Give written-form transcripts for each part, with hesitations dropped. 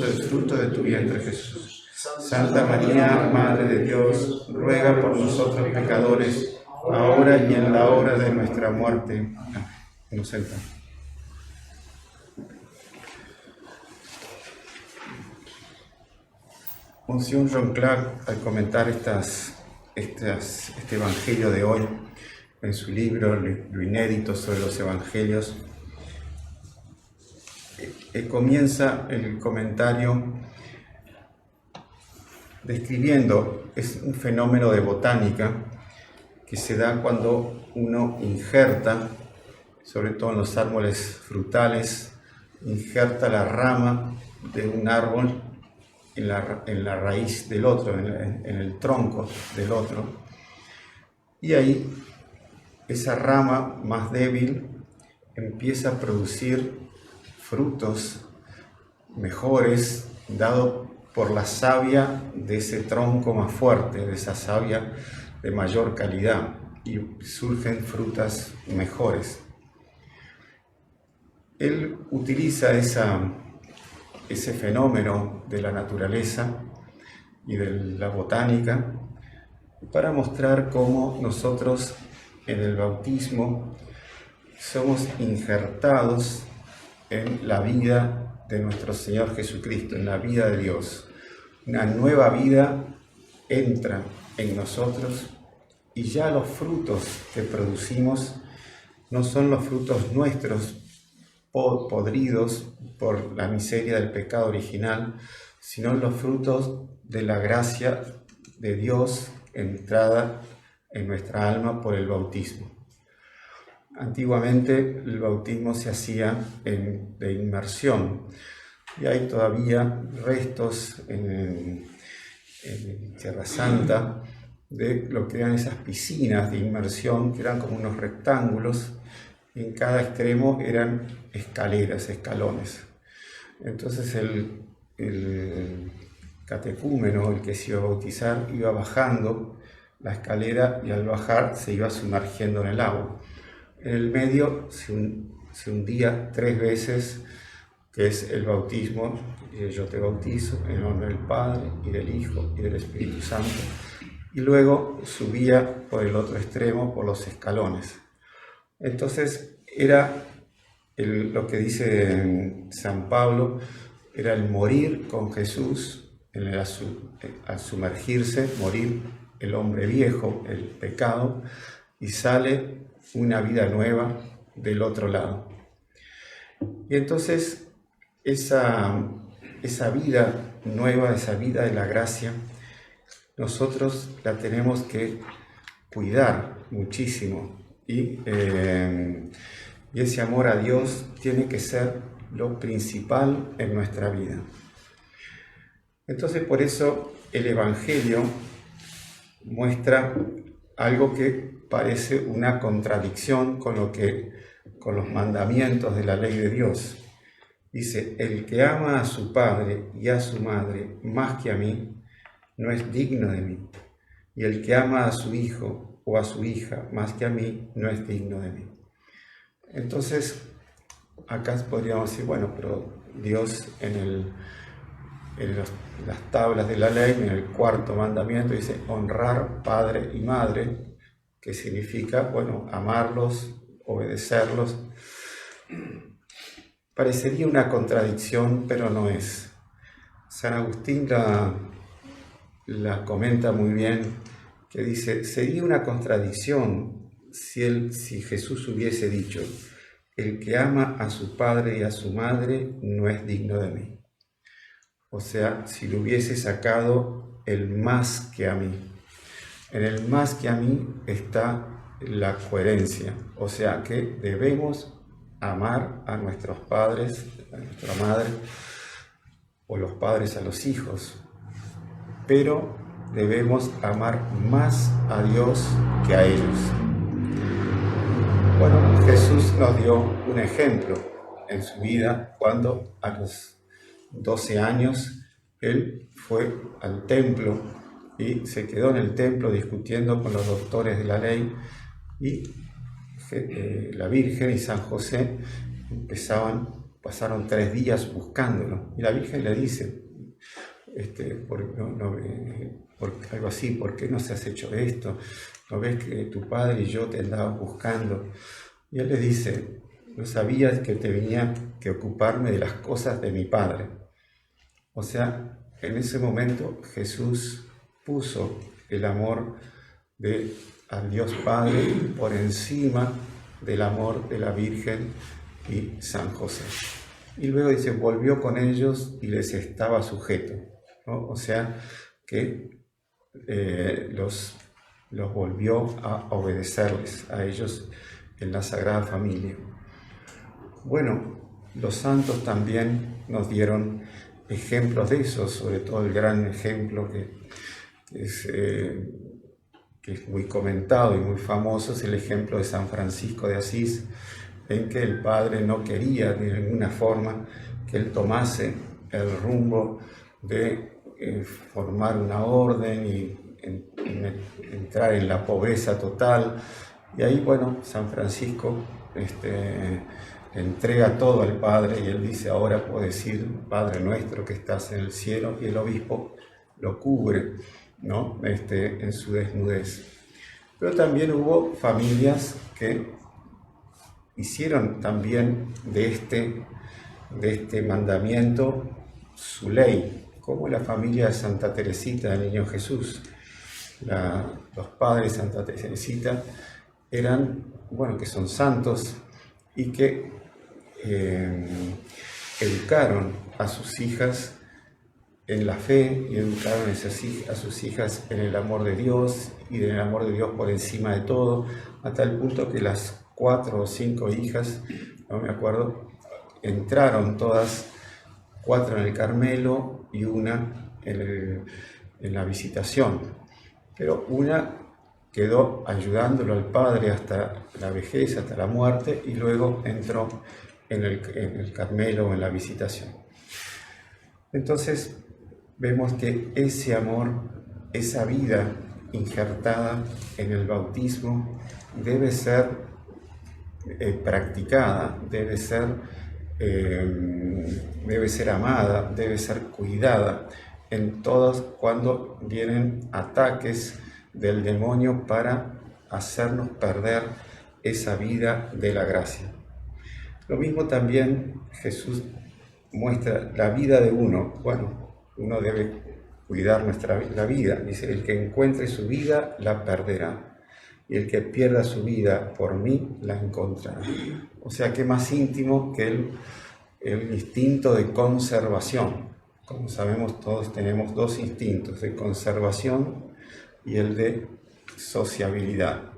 dichoso el fruto de tu vientre, Jesús. Santa María, Madre de Dios, ruega por nosotros pecadores, ahora y en la hora de nuestra muerte. Nos sentamos. Monsignor John Clark, al comentar este evangelio de hoy, en su libro Lo inédito sobre los evangelios, comienza el comentario describiendo un fenómeno de botánica que se da cuando uno injerta, sobre todo en los árboles frutales, injerta la rama de un árbol en la raíz del otro, en el tronco del otro, y ahí esa rama más débil empieza a producir frutos mejores, dado por la savia de ese tronco más fuerte, de esa savia de mayor calidad, y surgen frutas mejores. Él utiliza ese fenómeno de la naturaleza y de la botánica para mostrar cómo nosotros en el bautismo somos injertados en la vida de nuestro Señor Jesucristo, en la vida de Dios. Una nueva vida entra en nosotros y ya los frutos que producimos no son los frutos nuestros podridos por la miseria del pecado original, sino los frutos de la gracia de Dios entrada en nuestra alma por el bautismo. Antiguamente el bautismo se hacía de inmersión y hay todavía restos en Tierra Santa de lo que eran esas piscinas de inmersión, que eran como unos rectángulos, y en cada extremo eran escalones. Entonces el catecúmeno, el que se iba a bautizar, iba bajando la escalera y al bajar se iba sumergiendo en el agua. En el medio se hundía 3 veces, que es el bautismo. Yo te bautizo en nombre del Padre, y del Hijo, y del Espíritu Santo. Y luego subía por el otro extremo, por los escalones. Entonces era lo que dice San Pablo, era el morir con Jesús, al sumergirse, morir el hombre viejo, el pecado, y sale una vida nueva del otro lado. Y entonces esa vida nueva, esa vida de la gracia, nosotros la tenemos que cuidar muchísimo, y ese amor a Dios tiene que ser lo principal en nuestra vida. Entonces, por eso el Evangelio muestra algo que parece una contradicción con los mandamientos de la ley de Dios. Dice: el que ama a su padre y a su madre más que a mí, no es digno de mí. Y el que ama a su hijo o a su hija más que a mí, no es digno de mí. Entonces, acá podríamos decir, bueno, pero Dios en las tablas de la ley, en el 4.º mandamiento, dice honrar padre y madre, que significa, bueno, amarlos, obedecerlos. Parecería una contradicción, pero no es. San Agustín la comenta muy bien, que dice: sería una contradicción si Jesús hubiese dicho: el que ama a su padre y a su madre no es digno de mí. O sea, si lo hubiese sacado el más que a mí. En el más que a mí está la coherencia, o sea que debemos amar a nuestros padres, a nuestra madre, o los padres a los hijos, pero debemos amar más a Dios que a ellos. Bueno, Jesús nos dio un ejemplo en su vida cuando a los 12 años él fue al templo y se quedó en el templo discutiendo con los doctores de la ley, y la Virgen y San José empezaban pasaron 3 días buscándolo. Y la Virgen le dice, algo así, ¿por qué no se has hecho esto? ¿No ves que tu padre y yo te andábamos buscando? Y él le dice, no sabías que tenía que ocuparme de las cosas de mi padre. O sea, en ese momento Jesús puso el amor al Dios Padre por encima del amor de la Virgen y San José. Y luego dice, volvió con ellos y les estaba sujeto, ¿no? O sea, que los volvió a obedecerles a ellos en la Sagrada Familia. Bueno, los santos también nos dieron ejemplos de eso, sobre todo el gran ejemplo que es muy comentado y muy famoso, es el ejemplo de San Francisco de Asís, en que el Padre no quería de ninguna forma que él tomase el rumbo de formar una orden y entrar en la pobreza total. Y ahí, bueno, San Francisco entrega todo al Padre y él dice, ahora puedo decir, Padre nuestro que estás en el cielo, y el obispo lo cubre, ¿no? En su desnudez. Pero también hubo familias que hicieron también de este mandamiento su ley, como la familia de Santa Teresita del Niño Jesús. Los padres de Santa Teresita eran, bueno, que son santos y que educaron a sus hijas en la fe y educaron a sus hijas en el amor de Dios y en el amor de Dios por encima de todo, a tal punto que las 4 o 5 hijas, no me acuerdo, entraron todas, 4 en el Carmelo y una en la Visitación, pero una quedó ayudándolo al Padre hasta la vejez, hasta la muerte, y luego entró en el Carmelo o en la Visitación. Entonces vemos que ese amor, esa vida injertada en el bautismo debe ser practicada, debe ser amada, debe ser cuidada en todos cuando vienen ataques del demonio para hacernos perder esa vida de la gracia. Lo mismo también Jesús muestra la vida de uno. Bueno, uno debe cuidar la vida. Dice, el que encuentre su vida la perderá, y el que pierda su vida por mí la encontrará. O sea, ¿qué más íntimo que el instinto de conservación? Como sabemos, todos tenemos 2 instintos, de conservación y el de sociabilidad.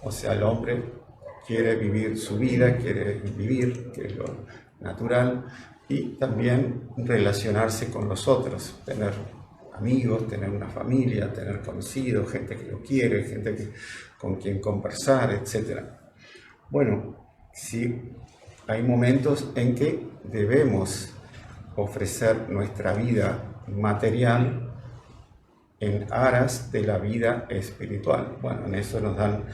O sea, el hombre quiere vivir su vida, quiere vivir, que es lo natural, y también relacionarse con los otros, tener amigos, tener una familia, tener conocidos, gente que lo quiere, gente con quien conversar, etc. Bueno, sí, hay momentos en que debemos ofrecer nuestra vida material en aras de la vida espiritual. Bueno, en eso nos dan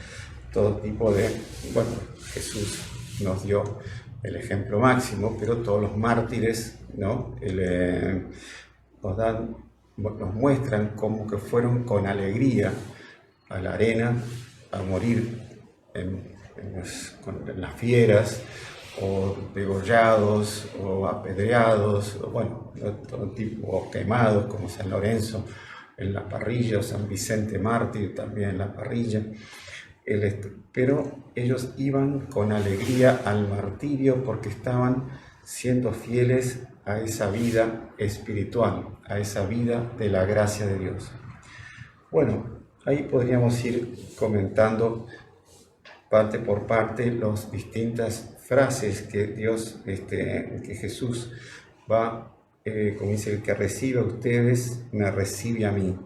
todo tipo de... Bueno, Jesús nos dio el ejemplo máximo, pero todos los mártires, ¿no? Nos muestran cómo que fueron con alegría a la arena a morir en las fieras, o degollados, o apedreados, o bueno, todo tipo, o quemados, como San Lorenzo en la parrilla, o San Vicente Mártir también en la parrilla. Pero ellos iban con alegría al martirio porque estaban siendo fieles a esa vida espiritual, a esa vida de la gracia de Dios. Bueno, ahí podríamos ir comentando parte por parte las distintas frases que que Jesús va, como dice, el que recibe a ustedes, me recibe a mí,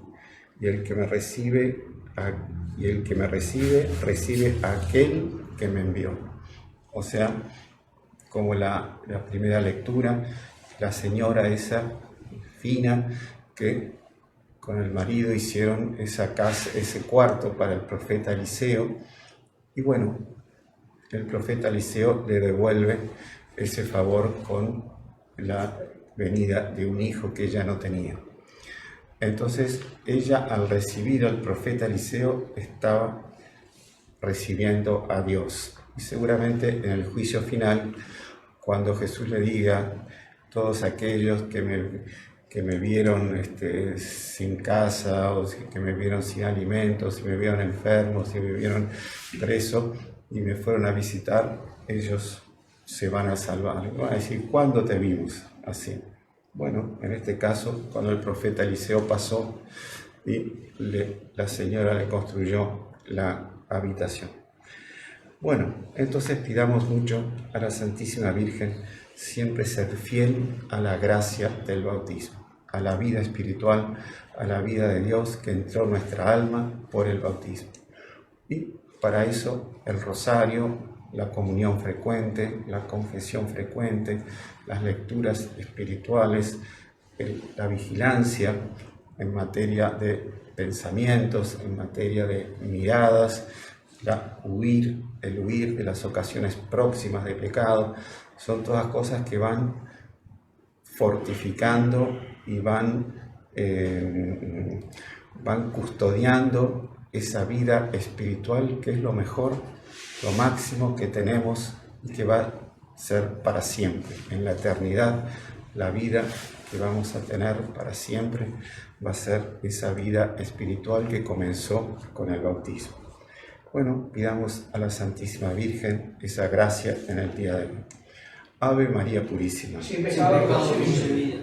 y el que me recibe, recibe a aquel que me envió. O sea, como la primera lectura, la señora esa fina que con el marido hicieron esa casa, ese cuarto para el profeta Eliseo, y bueno, el profeta Eliseo le devuelve ese favor con la venida de un hijo que ella no tenía. Entonces ella, al recibir al profeta Eliseo, estaba recibiendo a Dios. Y seguramente en el juicio final, cuando Jesús le diga: todos aquellos que me vieron sin casa, o que me vieron sin alimentos, si me vieron enfermo, si me vieron preso y me fueron a visitar, ellos se van a salvar. Van a decir: ¿cuándo te vimos así? Bueno, en este caso, cuando el profeta Eliseo pasó y la señora le construyó la habitación. Bueno, entonces pidamos mucho a la Santísima Virgen siempre ser fiel a la gracia del bautismo, a la vida espiritual, a la vida de Dios que entró en nuestra alma por el bautismo. Y para eso el rosario, la comunión frecuente, la confesión frecuente, las lecturas espirituales, la vigilancia en materia de pensamientos, en materia de miradas, el huir de las ocasiones próximas de pecado, son todas cosas que van fortificando y van custodiando esa vida espiritual que es lo mejor, lo máximo que tenemos y que va a ser para siempre. En la eternidad, la vida que vamos a tener para siempre va a ser esa vida espiritual que comenzó con el bautismo. Bueno, pidamos a la Santísima Virgen esa gracia en el día de hoy. Ave María Purísima. Siempre con su vida.